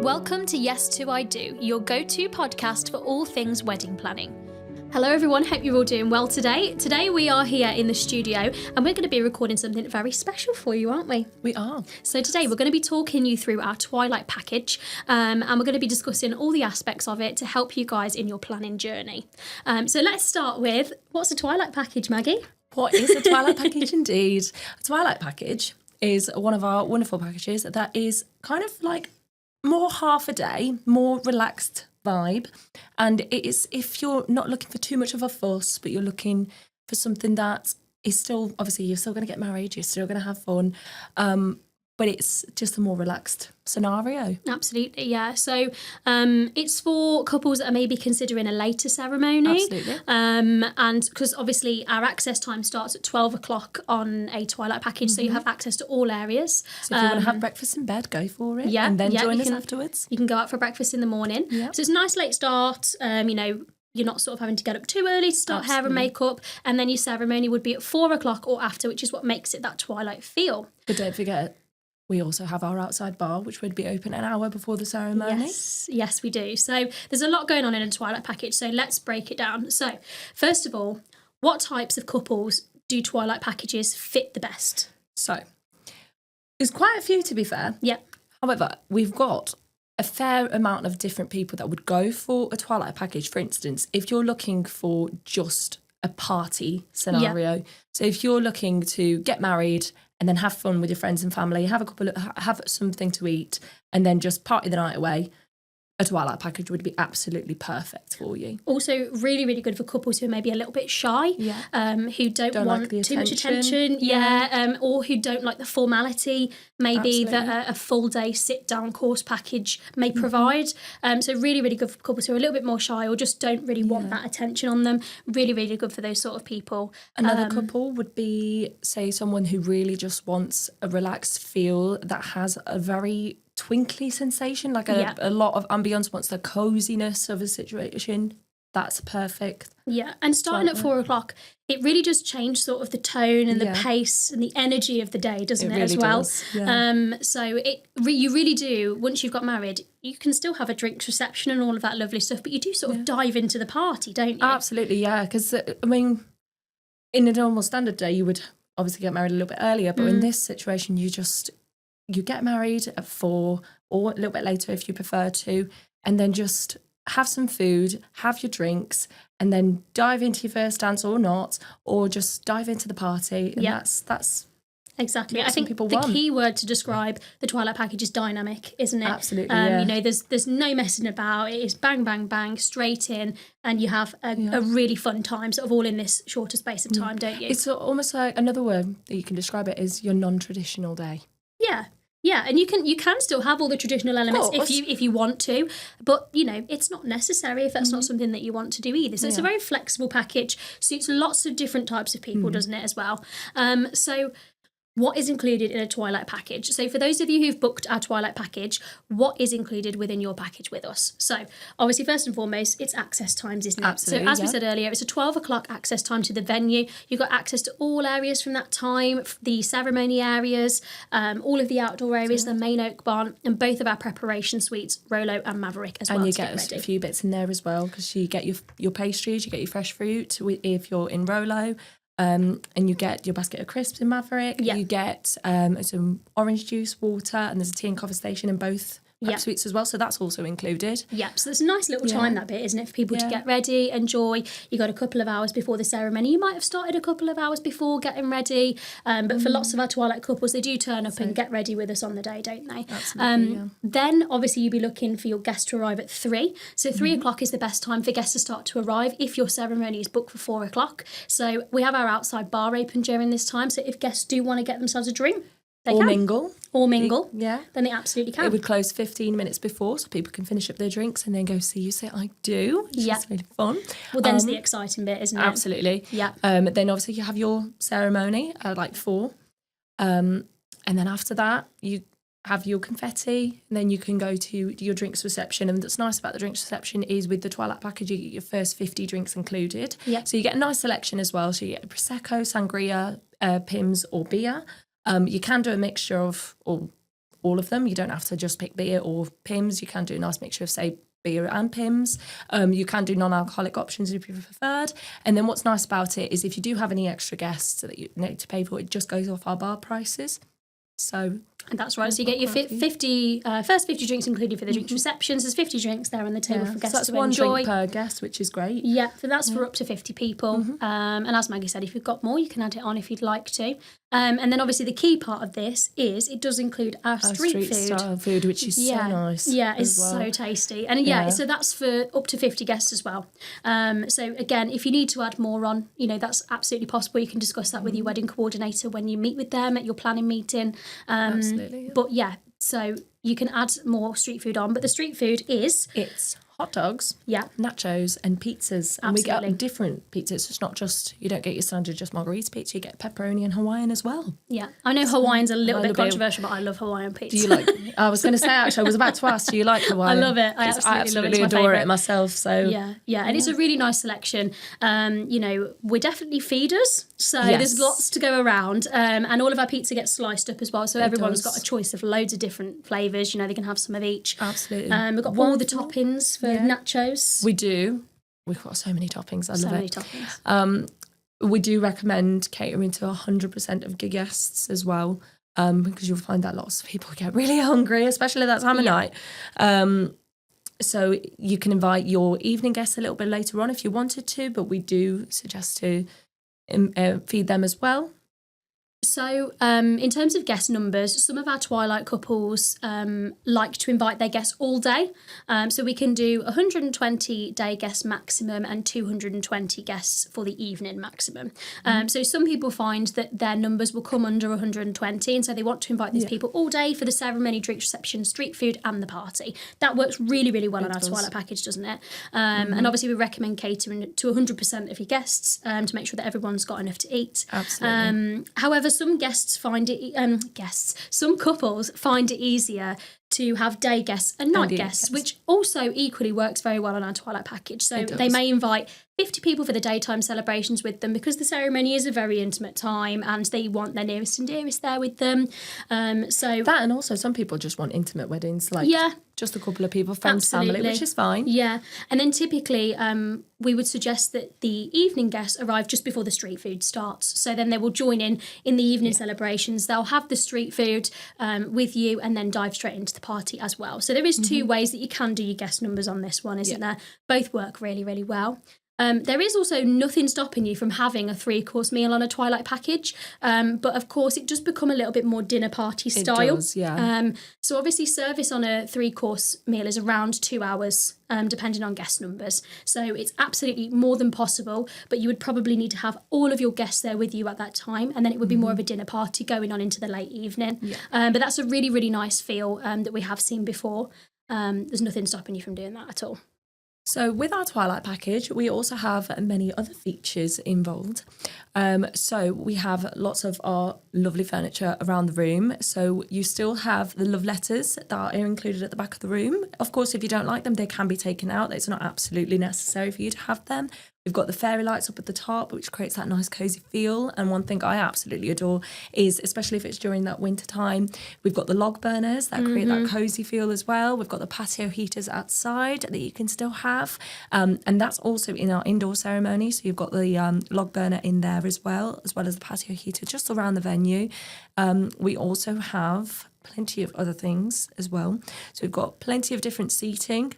Welcome to Yes to I Do, your go-to podcast for all things wedding planning. Hello everyone, hope you're all doing well today. Today we are here in the studio and we're going to be recording something very special for you, aren't we? We are. So today we're going to be talking you through our Twilight package and we're going to be discussing all the aspects of it to help you guys in your planning journey. So let's start with, what's a Twilight package, Maggie? What is a Twilight package indeed? A Twilight package is one of our wonderful packages that is kind of like more half a day, more relaxed vibe. And it is if you're not looking for too much of a fuss, but you're looking for something that is still, obviously you're still going to get married, you're still going to have fun, but it's just a more relaxed scenario. Absolutely, yeah. So it's for couples that are maybe considering a later ceremony. Absolutely. And because obviously our access time starts at 12 o'clock on a Twilight package, so you have access to all areas. So if you want to have breakfast in bed, go for it. Yeah, and then yeah, join us afterwards. You can go out for breakfast in the morning. Yeah. So it's a nice late start, you're not sort of having to get up too early to start hair and makeup, and then your ceremony would be at 4 o'clock or after, which is what makes it that Twilight feel. But don't forget, we also have our outside bar, which would be open an hour before the ceremony. Yes, we do. So there's a lot going on in a Twilight package, so let's break it down. So first of all, what types of couples do Twilight packages fit the best? So there's quite a few, to be fair. Yep. However, we've got a fair amount of different people that would go for a Twilight package. For instance, if you're looking for just a party scenario, so if you're looking to get married and then have fun with your friends and family, have something to eat, and then just party the night away, a Twilight package would be absolutely perfect for you. Also, really, really good for couples who are maybe a little bit shy, who don't want like too much attention, or who don't like the formality, maybe that a full day sit-down course package may provide. So really, really good for couples who are a little bit more shy or just don't really want that attention on them. Really, really good for those sort of people. Another couple would be, say, someone who really just wants a relaxed feel that has a very twinkly sensation, like a lot of ambience, wants the coziness of a situation. That's perfect. Yeah, and starting at 4 o'clock, it really just changes sort of the tone and the pace and the energy of the day, doesn't it, really as well? does, yeah. So you really do, once you've got married, you can still have a drinks reception and all of that lovely stuff, but you do sort of dive into the party, don't you? Absolutely, yeah, because, I mean, in a normal standard day, you would obviously get married a little bit earlier, but in this situation, you get married at 4 or a little bit later if you prefer to, and then just have some food, have your drinks, and then dive into your first dance or not, or just dive into the party. And that's exactly. I think the key word to describe the Twilight package is dynamic, isn't it? Absolutely, there's no messing about. It is bang, bang, bang, straight in, and you have a really fun time, sort of all in this shorter space of time, don't you? It's almost like, another word that you can describe it is your non-traditional day. Yeah, and you can still have all the traditional elements if you want to, but it's not necessary if that's not something that you want to do either. So it's a very flexible package, suits lots of different types of people, doesn't it, as well? So what is included in a Twilight package? So for those of you who've booked our Twilight package, what is included within your package with us? So obviously, first and foremost, it's access times, isn't it? Absolutely, so as we said earlier, it's a 12 o'clock access time to the venue. You've got access to all areas from that time, the ceremony areas, all of the outdoor areas, the main oak barn, and both of our preparation suites, Rolo and Maverick as well. And you get a few bits in there as well, because you get your pastries, you get your fresh fruit if you're in Rolo. And you get your basket of crisps in Maverick. You get some orange juice, water, and there's a tea and coffee station in both suites as well. So that's also included. Yep. So it's a nice little time, that bit, isn't it, for people to get ready, enjoy. You got a couple of hours before the ceremony. You might have started a couple of hours before getting ready. But for lots of our Twilight couples, they do turn up and get ready with us on the day, don't they? Absolutely, Then, obviously, you'll be looking for your guests to arrive at 3. So 3 o'clock is the best time for guests to start to arrive if your ceremony is booked for 4 o'clock. So we have our outside bar open during this time. So if guests do want to get themselves a drink, they can. Mingle. Yeah. Then they absolutely can. It would close 15 minutes before, so people can finish up their drinks and then go see you say I do, which is really fun. Well, then's the exciting bit, isn't it? Absolutely. Yeah. Then obviously you have your ceremony at like 4. And then after that, you have your confetti, and then you can go to your drinks reception. And what's nice about the drinks reception is with the Twilight package, you get your first 50 drinks included. Yeah. So you get a nice selection as well. So you get Prosecco, Sangria, Pimm's or beer. You can do a mixture of all of them. You don't have to just pick beer or Pimm's. You can do a nice mixture of, say, beer and Pimm's. You can do non-alcoholic options if you preferred. And then what's nice about it is if you do have any extra guests that you need to pay for, it just goes off our bar prices. So that's right. So you get your 50 first 50 drinks included for the drinks receptions. There's 50 drinks there on the table for guests so that's to one enjoy. Drink per guest, which is great. Yeah, so that's for up to 50 people. And as Maggie said, if you've got more, you can add it on if you'd like to. And then obviously the key part of this is it does include our street food. Style food, which is so nice. Yeah, it's so tasty. And so that's for up to 50 guests as well. So again, if you need to add more on, that's absolutely possible. You can discuss that with your wedding coordinator when you meet with them at your planning meeting. Absolutely. But so you can add more street food on. But the street food it's hot dogs, nachos and pizzas. And Absolutely. we get different pizzas. It's not just, you don't get your standard just margherita pizza, you get pepperoni and Hawaiian as well. Yeah, I know Hawaiian's a little bit controversial, but I love Hawaiian pizza. Do you like, I was going to say actually, I was about to ask, do you like Hawaiian? I love it. I absolutely love it. Adore it myself. So Yeah, and it's a really nice selection. We're definitely feeders, so there's lots to go around. And all of our pizza gets sliced up as well, so everyone's got a choice of loads of different flavours. They can have some of each. Absolutely. We've got all the toppings for nachos. We do. We've got so many toppings. I love it. So many toppings. We do recommend catering to 100% of your guests as well, because you'll find that lots of people get really hungry, especially that time of night. So you can invite your evening guests a little bit later on if you wanted to, but we do suggest to feed them as well. So in terms of guest numbers, some of our Twilight couples like to invite their guests all day. So we can do 120 day guest maximum and 220 guests for the evening maximum. So some people find that their numbers will come under 120, and so they want to invite these people all day for the ceremony, drinks reception, street food and the party. That works really, really well on our Twilight package, doesn't it? And obviously we recommend catering to 100% of your guests to make sure that everyone's got enough to eat. Absolutely. However, some couples find it easier to have day guests and night guests, which also equally works very well on our Twilight package. So they may invite 50 people for the daytime celebrations with them because the ceremony is a very intimate time and they want their nearest and dearest there with them. So that, and also some people just want intimate weddings, like just a couple of people, friends, family, which is fine. Yeah, and then typically we would suggest that the evening guests arrive just before the street food starts. So then they will join in the evening celebrations. They'll have the street food with you and then dive straight into the party as well. So there is two ways that you can do your guest numbers on this one, isn't there? Both work really, really well. There is also nothing stopping you from having a 3-course meal on a Twilight package, but of course it does become a little bit more dinner party style. It does, yeah. So obviously service on a 3-course meal is around 2 hours, depending on guest numbers. So it's absolutely more than possible, but you would probably need to have all of your guests there with you at that time, and then it would be more of a dinner party going on into the late evening. Yeah. But that's a really, really nice feel that we have seen before. There's nothing stopping you from doing that at all. So with our Twilight package, we also have many other features involved. So we have lots of our lovely furniture around the room. So you still have the love letters that are included at the back of the room. Of course, if you don't like them, they can be taken out. It's not absolutely necessary for you to have them. We've got the fairy lights up at the top, which creates that nice cosy feel. And one thing I absolutely adore is, especially if it's during that winter time, we've got the log burners that create that cosy feel as well. We've got the patio heaters outside that you can still have. And that's also in our indoor ceremony. So you've got the log burner in there as well as the patio heater just around the venue. We also have plenty of other things as well. So we've got plenty of different seating.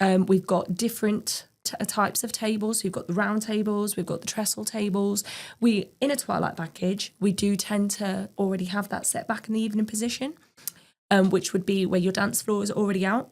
We've got different types of tables. So you've got the round tables, we've got the trestle tables. In a Twilight package, we do tend to already have that set back in the evening position, which would be where your dance floor is already out.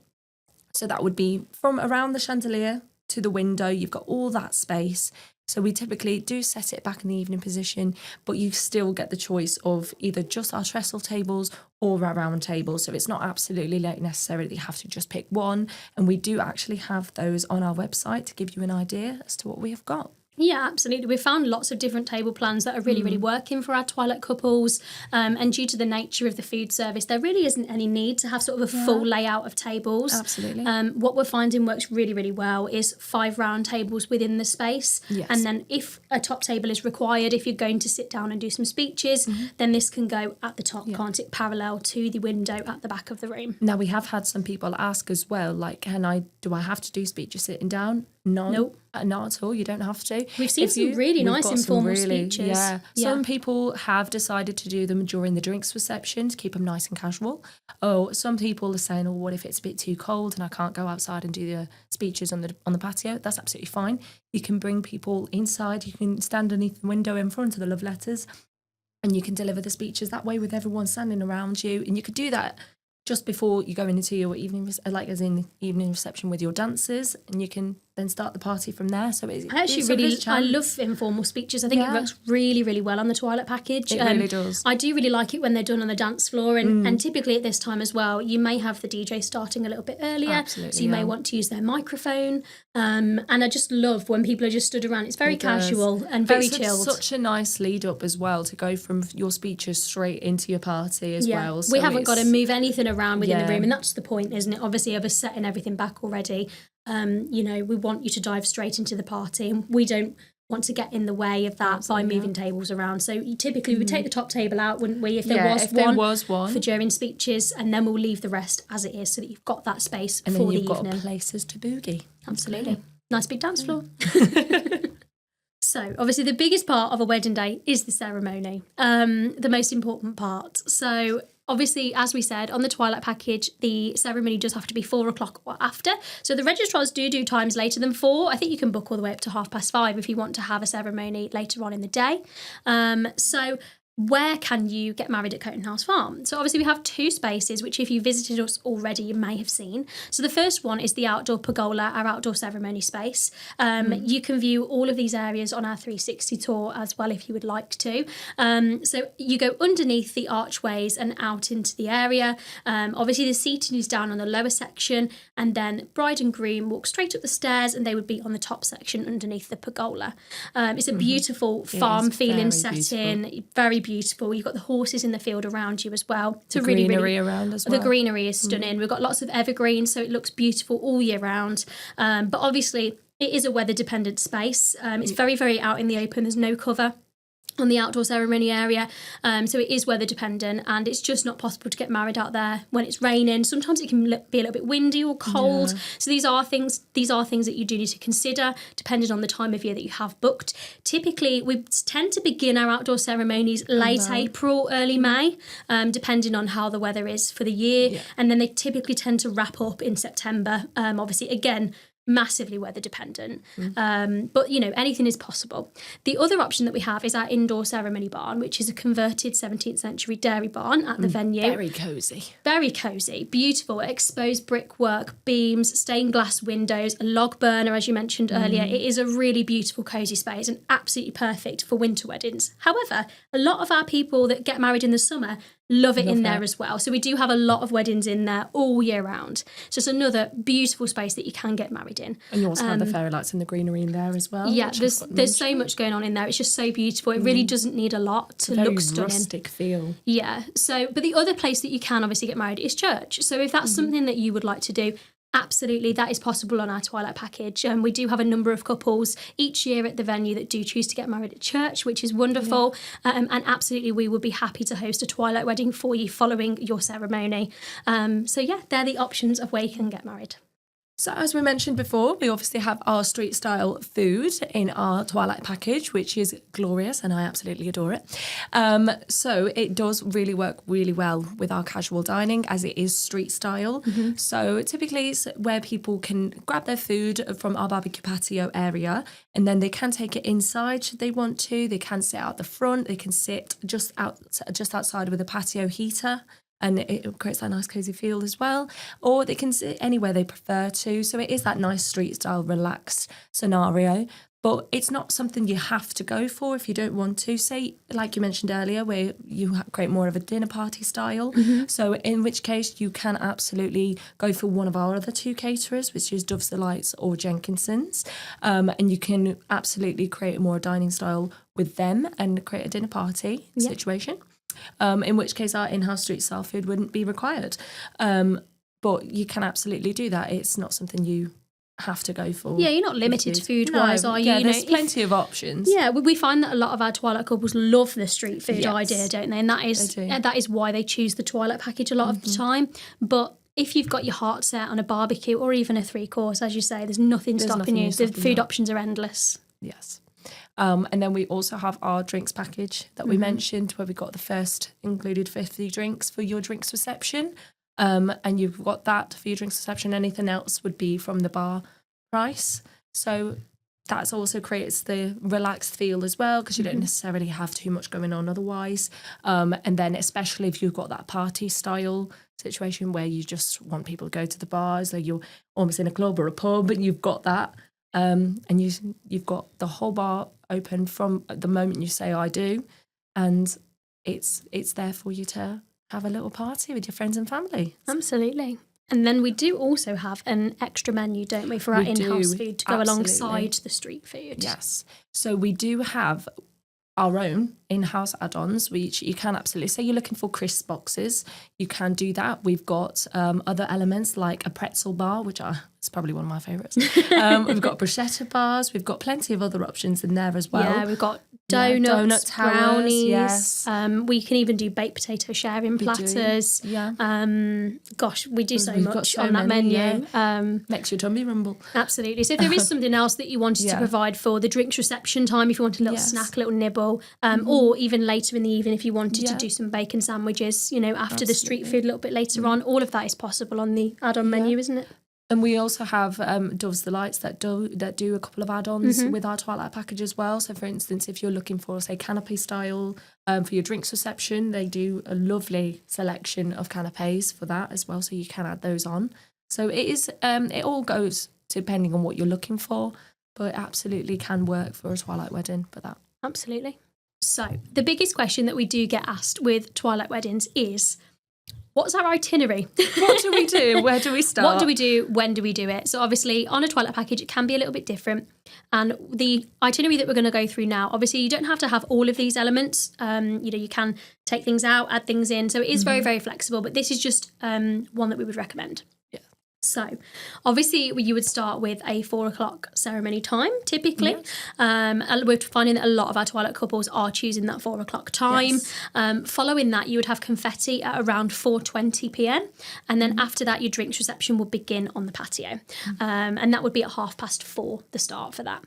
So that would be from around the chandelier to the window. You've got all that space. So we typically do set it back in the evening position, but you still get the choice of either just our trestle tables or our round tables. So it's not absolutely necessary that you have to just pick one. And we do actually have those on our website to give you an idea as to what we have got. Yeah, absolutely. We've found lots of different table plans that are really, really working for our Twilight couples. And due to the nature of the food service, there really isn't any need to have sort of a full layout of tables. Absolutely. What we're finding works really, really well is 5 round tables within the space. Yes. And then if a top table is required, if you're going to sit down and do some speeches, then this can go at the top, can't it? Parallel to the window at the back of the room. Now, we have had some people ask as well, like, do I have to do speeches sitting down? No, Nope. Not at all. You don't have to. We've seen some really nice informal speeches. Yeah. Some people have decided to do them during the drinks reception to keep them nice and casual. Oh, some people are saying, oh, what if it's a bit too cold and I can't go outside and do the speeches on the patio? That's absolutely fine. You can bring people inside. You can stand underneath the window in front of the love letters and you can deliver the speeches that way with everyone standing around you. And you could do that just before you go into your evening, evening reception with your dancers, and you can then start the party from there. So I love informal speeches. I think it works really, really well on the Twilight package. It really does. I do really like it when they're done on the dance floor, and typically at this time as well, you may have the DJ starting a little bit earlier, Absolutely, so you may want to use their microphone. And I just love when people are just stood around. It's very casual and very chilled. Such a nice lead up as well to go from your speeches straight into your party as well. So we haven't got to move anything around within the room, and that's the point, isn't it? Obviously, of us setting everything back already. We want you to dive straight into the party, and we don't want to get in the way of that by moving tables around. So typically we would take the top table out, wouldn't we, if there was one for during speeches, and then we'll leave the rest as it is so that you've got that space and for then the you've evening. got places to boogie. Absolutely. Nice big dance floor. So obviously the biggest part of a wedding day is the ceremony, the most important part. So obviously, as we said, on the Twilight package, the ceremony does have to be 4 o'clock or after. So the registrars do times later than 4. I think you can book all the way up to 5:30 if you want to have a ceremony later on in the day. So where can you get married at Coton House Farm? So obviously we have 2 spaces, which if you visited us already, you may have seen. So the first one is the outdoor pergola, our outdoor ceremony space. You can view all of these areas on our 360 tour as well if you would like to. So you go underneath the archways and out into the area. Obviously the seating is down on the lower section, and then bride and groom walk straight up the stairs and they would be on the top section underneath the pergola. It's a beautiful farm feeling setting, very beautiful. You've got the horses in the field around you as well. The greenery around as well. The greenery is stunning. We've got lots of evergreens, so it looks beautiful all year round. But obviously, it is a weather-dependent space. It's very, very out in the open. There's no cover on the outdoor ceremony area, so it is weather dependent, and it's just not possible to get married out there when it's raining. Sometimes it can be a little bit windy or cold, so these are things that you do need to consider depending on the time of year that you have booked. Typically we tend to begin our outdoor ceremonies late April, early May, depending on how the weather is for the year, and then they typically tend to wrap up in September. Obviously again, massively weather dependent, but anything is possible. The other option that we have is our indoor ceremony barn, which is a converted 17th century dairy barn at the venue. Very cozy, beautiful, exposed brickwork, beams, stained glass windows, a log burner as you mentioned earlier. It is a really beautiful cozy space and absolutely perfect for winter weddings. However, a lot of our people that get married in the summer love it in there as well. So we do have a lot of weddings in there all year round. So it's another beautiful space that you can get married in. And you also have the fairy lights and the greenery in there as well. Yeah, there's so much going on in there. It's just so beautiful. It really doesn't need a lot to look stunning. Very rustic feel. Yeah. So, but the other place that you can obviously get married is church. So if that's something that you would like to do, absolutely, that is possible on our Twilight package. We do have a number of couples each year at the venue that do choose to get married at church, which is wonderful. And absolutely, we would be happy to host a Twilight wedding for you following your ceremony. So yeah, they're the options of where you can get married. So as we mentioned before, we obviously have our street style food in our Twilight package, which is glorious and I absolutely adore it. So it does really work really well with our casual dining as it is street style. So typically it's where people can grab their food from our barbecue patio area and then they can take it inside should they want to. They can sit out the front. They can sit just outside with a patio heater. And it creates that nice cosy feel as well. Or they can sit anywhere they prefer to. So it is that nice street style relaxed scenario. But it's not something you have to go for if you don't want to. Say, like you mentioned earlier, where you create more of a dinner party style. So in which case you can absolutely go for one of our other 2 caterers, which is Dove's Delights or Jenkinson's. And you can absolutely create a more dining style with them and create a dinner party situation. In which case our in-house street style food wouldn't be required. But you can absolutely do that. It's not something you have to go for. Yeah, you're not limited food-wise, are you? Yeah, You know, there's plenty of options. Yeah, we find that a lot of our Twilight couples love the street food idea, don't they? And that is why they choose the Twilight package a lot of the time. But if you've got your heart set on a barbecue or even a 3-course, as you say, there's nothing stopping you. The food options are endless. Yes. And then we also have our drinks package that we mentioned, where we got the first included 50 drinks for your drinks reception. And you've got that for your drinks reception. Anything else would be from the bar price. So that also creates the relaxed feel as well, because you don't necessarily have too much going on otherwise. And then especially if you've got that party style situation where you just want people to go to the bar, so you're almost in a club or a pub, and you've got that. And you've got the whole bar open from the moment you say I do, and it's there for you to have a little party with your friends and family. Absolutely. And then we do also have an extra menu, don't we, for our in-house food to go alongside the street food. Yes. So we do have our own in-house add-ons, which you can absolutely say you're looking for crisp boxes. You can do that. We've got other elements like a pretzel bar, which it's probably one of my favourites. We've got bruschetta bars. We've got plenty of other options in there as well. Yeah, we've got donuts, brownies. Yes. We can even do baked potato sharing platters. Yeah. Gosh, we do so much on that menu. Yeah. Makes your tummy rumble. Absolutely. So if there is something else that you wanted to provide for the drinks reception time, if you want a little snack, a little nibble, or even later in the evening if you wanted to do some bacon sandwiches, after the street food a little bit later on, all of that is possible on the add-on menu, isn't it? And we also have Dove's Delights that do a couple of add-ons with our Twilight package as well. So, for instance, if you're looking for, say, canapé style for your drinks reception, they do a lovely selection of canapés for that as well. So you can add those on. So it is. It all goes depending on what you're looking for, but it absolutely can work for a Twilight wedding for that. Absolutely. So the biggest question that we do get asked with Twilight weddings is, what's our itinerary? What do we do? Where do we start? What do we do? When do we do it? So obviously on a Twilight package, it can be a little bit different. And the itinerary that we're going to go through now, obviously you don't have to have all of these elements. You can take things out, add things in. So it is very, very flexible, but this is just one that we would recommend. So, obviously, you would start with a 4:00 ceremony time, typically. Yes. We're finding that a lot of our Twilight couples are choosing that 4:00 time. Yes. Following that, you would have confetti at around 4:20 p.m. And then after that, your drinks reception would begin on the patio. And that would be at 4:30, the start for that.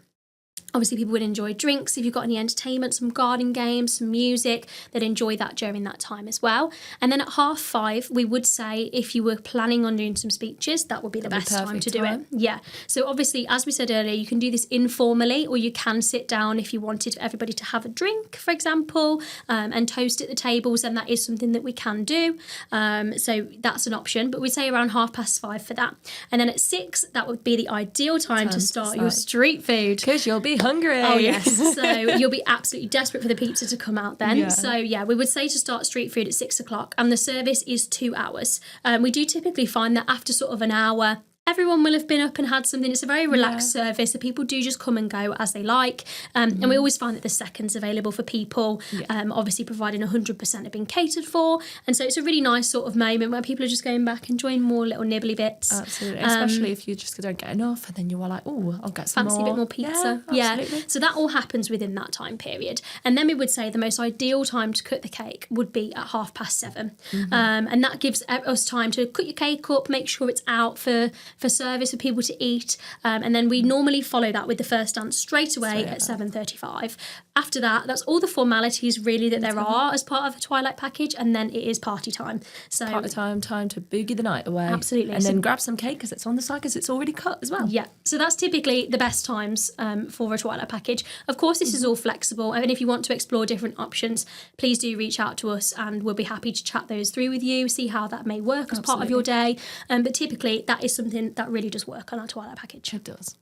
Obviously, people would enjoy drinks. If you've got any entertainment, some garden games, some music, they'd enjoy that during that time as well. And then at 5:30, we would say if you were planning on doing some speeches, that would be the best time to do it. Yeah. So obviously, as we said earlier, you can do this informally, or you can sit down if you wanted everybody to have a drink, for example, and toast at the tables. And that is something that we can do. So that's an option. But we'd say around 5:30 for that. And then at 6, that would be the ideal time to start your street food. Because you'll be hungry. Oh yes, so you'll be absolutely desperate for the pizza to come out then. Yeah. So we would say to start street food at 6:00, and the service is 2 hours. We do typically find that after sort of an hour, everyone will have been up and had something. It's a very relaxed service, so people do just come and go as they like. And we always find that there's seconds available for people, obviously providing 100% have been catered for. And so it's a really nice sort of moment where people are just going back, enjoying more little nibbly bits. Absolutely, especially if you just don't get enough and then you are like, oh, I'll get some fancy more. A bit more pizza. Yeah, so that all happens within that time period. And then we would say the most ideal time to cut the cake would be at 7:30. And that gives us time to cut your cake up, make sure it's out for service for people to eat, and then we normally follow that with the first dance straight away at 7:35. After that, that's all the formalities really that there are as part of a Twilight package, and then it is party time. So party time to boogie the night away. Absolutely. And then grab some cake because it's on the side because it's already cut as well. Yeah, so that's typically the best times for a Twilight package. Of course, this is all flexible, and if you want to explore different options, please do reach out to us and we'll be happy to chat those through with you, see how that may work as part of your day. But typically, that is something that really does work on our Twilight package. It does.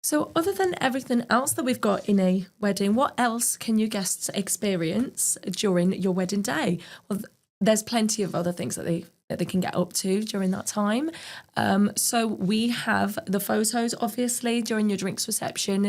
So other than everything else that we've got in a wedding, what else can your guests experience during your wedding day? Well, there's plenty of other things that they can get up to during that time. So we have the photos, obviously, during your drinks reception,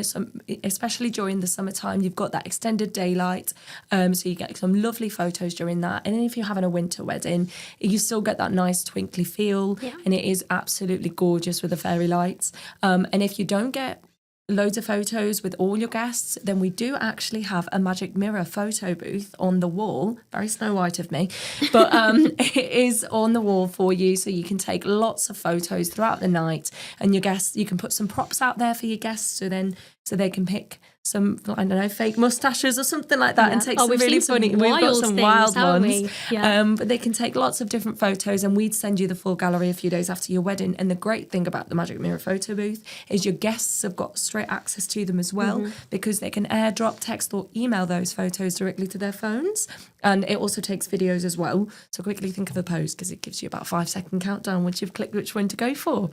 especially during the summertime. You've got that extended daylight, so you get some lovely photos during that. And then if you're having a winter wedding, you still get that nice twinkly feel, and it is absolutely gorgeous with the fairy lights. And if you don't get loads of photos with all your guests, then we do actually have a magic mirror photo booth on the wall. Very Snow White of me, but it is on the wall for you, so you can take lots of photos throughout the night. And your guests, you can put some props out there for your guests, so they can pick some, I don't know, fake mustaches or something like that, and take some really funny. We've got some wild ones, but they can take lots of different photos, and we'd send you the full gallery a few days after your wedding. And the great thing about the Magic Mirror photo booth is your guests have got straight access to them as well, because they can airdrop, text, or email those photos directly to their phones. And it also takes videos as well. So quickly think of a pose, because it gives you about a 5-second countdown once you've clicked which one to go for.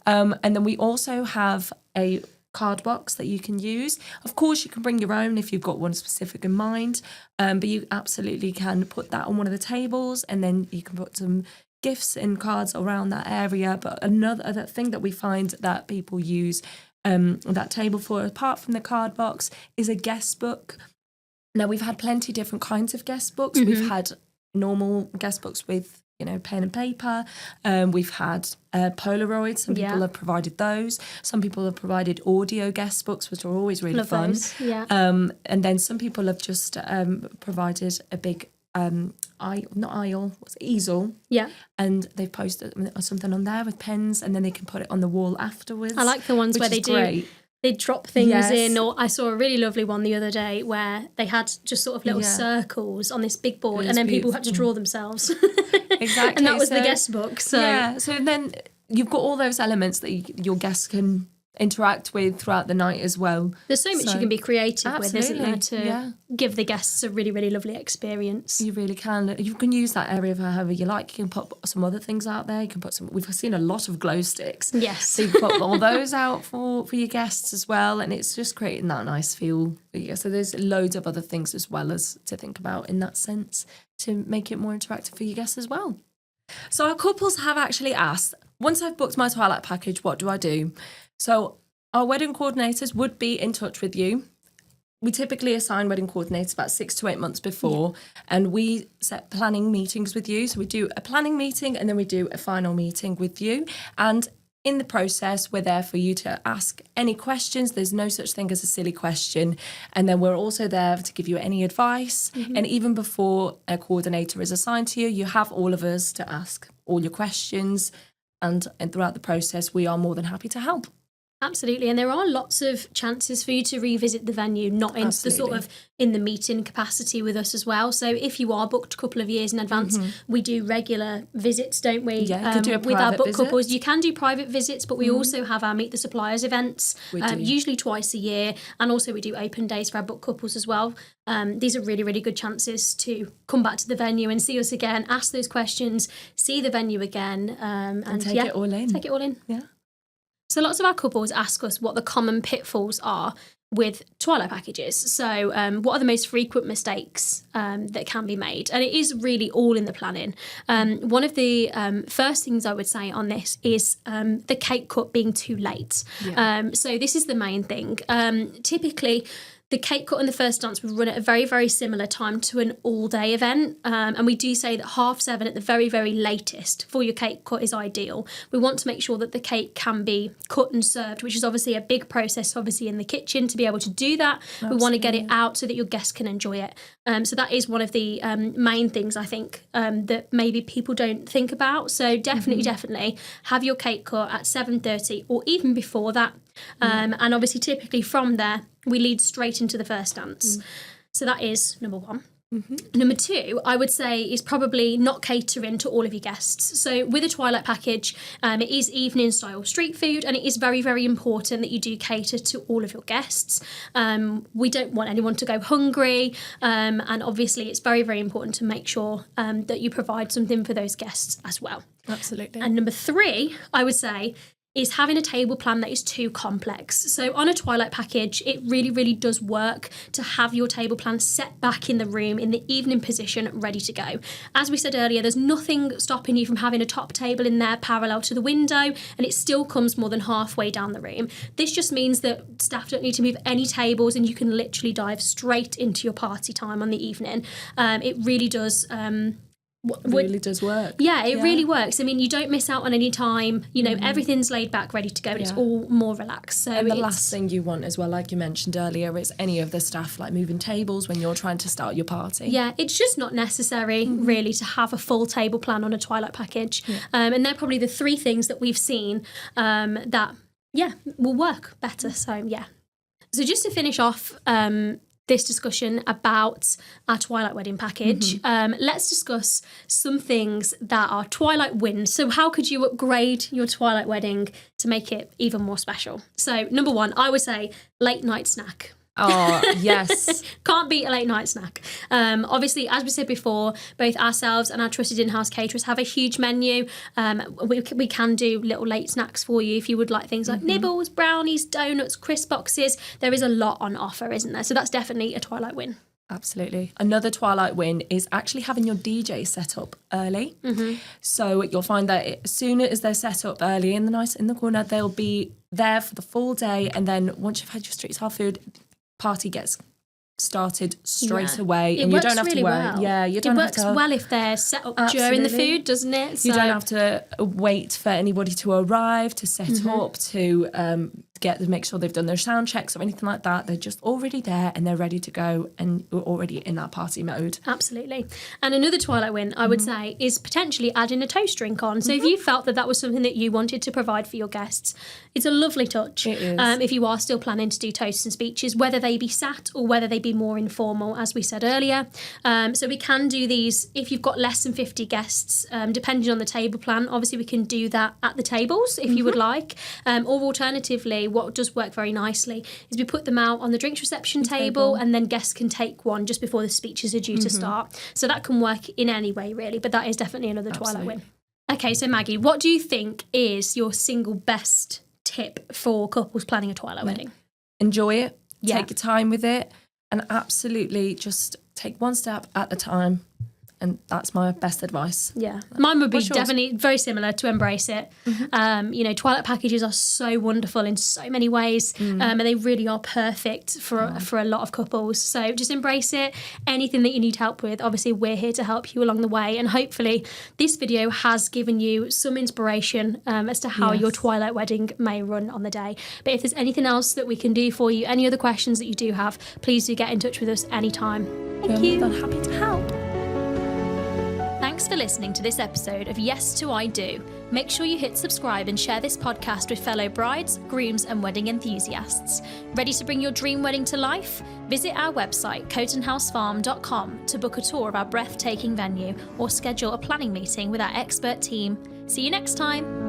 And then we also have a card box that you can use. Of course, you can bring your own if you've got one specific in mind, but you absolutely can put that on one of the tables, and then you can put some gifts and cards around that area. But another thing that we find that people use that table for, apart from the card box, is a guest book. Now, we've had plenty different kinds of guest books. We've had normal guest books with pen and paper. We've had Polaroids. Some people have provided those. Some people have provided audio guest books, which are always really fun. And then some people have just provided a big easel. Yeah. And they've posted something on there with pens, and then they can put it on the wall afterwards. I like the ones where they drop things in, or I saw a really lovely one the other day where they had just sort of little circles on this big board, and then people had to draw themselves. Exactly. And that was the guest book. So so then you've got all those elements that your guests can interact with throughout the night as well. There's so much you can be creative with, isn't there, to give the guests a really, really lovely experience. You really can. You can use that area for however you like. You can put some other things out there. You can put some. We've seen a lot of glow sticks. Yes. So you can put all those out for your guests as well, and it's just creating that nice feel. So there's loads of other things as well as to think about in that sense to make it more interactive for your guests as well. So our couples have actually asked, once I've booked my Twilight package, what do I do? So our wedding coordinators would be in touch with you. We typically assign wedding coordinators about 6 to 8 months before, and we set planning meetings with you. So we do a planning meeting, and then we do a final meeting with you. And in the process, we're there for you to ask any questions. There's no such thing as a silly question. And then we're also there to give you any advice. And even before a coordinator is assigned to you, you have all of us to ask all your questions. And throughout the process, we are more than happy to help. Absolutely, and there are lots of chances for you to revisit the venue, not in the sort of in the meeting capacity with us as well. So if you are booked a couple of years in advance, we do regular visits, don't we? Yeah, you can do a with our book visit. couples. You can do private visits, but we also have our Meet the Suppliers events, usually twice a year, and also we do open days for our book couples as well. These are really, really good chances to come back to the venue and see us again, ask those questions, see the venue again, and take it all in. Take it all in. Yeah. So lots of our couples ask us what the common pitfalls are with Twilight packages. So what are the most frequent mistakes that can be made? And it is really all in the planning. One of the first things I would say on this is the cake cut being too late. So this is the main thing. Typically, the cake cut and the first dance would run at a very, very similar time to an all-day event. And we do say that 7:30 at the very, very latest for your cake cut is ideal. We want to make sure that the cake can be cut and served, which is obviously a big process, obviously, in the kitchen to be able to do that. Absolutely. We want to get it out so that your guests can enjoy it. So that is one of the main things, I think, that maybe people don't think about. So definitely have your cake cut at 7:30 or even before that. And obviously, typically from there, we lead straight into the first dance. So that is number one. Number two, I would say, is probably not catering to all of your guests. So with a Twilight package, it is evening style street food, and it is very, very important that you do cater to all of your guests. We don't want anyone to go hungry, and obviously it's very, very important to make sure that you provide something for those guests as well. Absolutely. And number three, I would say, is having a table plan that is too complex. So on a Twilight package, it really, really does work to have your table plan set back in the room in the evening position, ready to go. As we said earlier, there's nothing stopping you from having a top table in there parallel to the window, and it still comes more than halfway down the room. This just means that staff don't need to move any tables, and you can literally dive straight into your party time on the evening. It really does does work. Yeah, it really works. I mean, you don't miss out on any time. You know, everything's laid back, ready to go. It's all more relaxed. So and the last thing you want as well, like you mentioned earlier, is any of the staff like moving tables when you're trying to start your party. Yeah, it's just not necessary really to have a full table plan on a Twilight package. And they're probably the 3 things that we've seen that will work better. So so just to finish off this discussion about our Twilight wedding package, let's discuss some things that are Twilight wins. So how could you upgrade your Twilight wedding to make it even more special? So number 1, I would say late night snack. Oh, yes. Can't beat a late night snack. Obviously, as we said before, both ourselves and our trusted in-house caterers have a huge menu. We can do little late snacks for you if you would like things like nibbles, brownies, donuts, crisp boxes. There is a lot on offer, isn't there? So that's definitely a Twilight win. Absolutely. Another Twilight win is actually having your DJ set up early. So you'll find that as soon as they're set up early in the corner, they'll be there for the full day. And then once you've had your street style food, party gets started straight away, and you don't have to worry. Well. You don't have to. It works well if they're set up during the food, doesn't it? So. You don't have to wait for anybody to arrive to set up to make sure they've done their sound checks or anything like that. They're just already there and they're ready to go, and we're already in that party mode. Absolutely. And another Twilight win, I would say, is potentially adding a toast drink on. So if you felt that was something that you wanted to provide for your guests, it's a lovely touch. It is. If you are still planning to do toasts and speeches, whether they be sat or whether they be more informal, as we said earlier. So we can do these if you've got less than 50 guests, depending on the table plan. Obviously, we can do that at the tables if you would like. Or alternatively, what does work very nicely is we put them out on the drinks reception table, and then guests can take one just before the speeches are due to start. So that can work in any way, really, but that is definitely another Twilight win. Okay, so Maggie, what do you think is your single best tip for couples planning a Twilight wedding? Enjoy it, take your time with it, and absolutely just take one step at a time. And that's my best advice. Yeah. Mine would be definitely very similar, to embrace it. Twilight packages are so wonderful in so many ways, and they really are perfect for a lot of couples. So just embrace it. Anything that you need help with, obviously we're here to help you along the way. And hopefully this video has given you some inspiration as to how your Twilight wedding may run on the day. But if there's anything else that we can do for you, any other questions that you do have, please do get in touch with us anytime. Thank you. I'm happy to help. Thanks for listening to this episode of Yes to I Do. Make sure you hit subscribe and share this podcast with fellow brides, grooms and wedding enthusiasts. Ready to bring your dream wedding to life? Visit our website cotonhousefarm.com to book a tour of our breathtaking venue or schedule a planning meeting with our expert team. See you next time.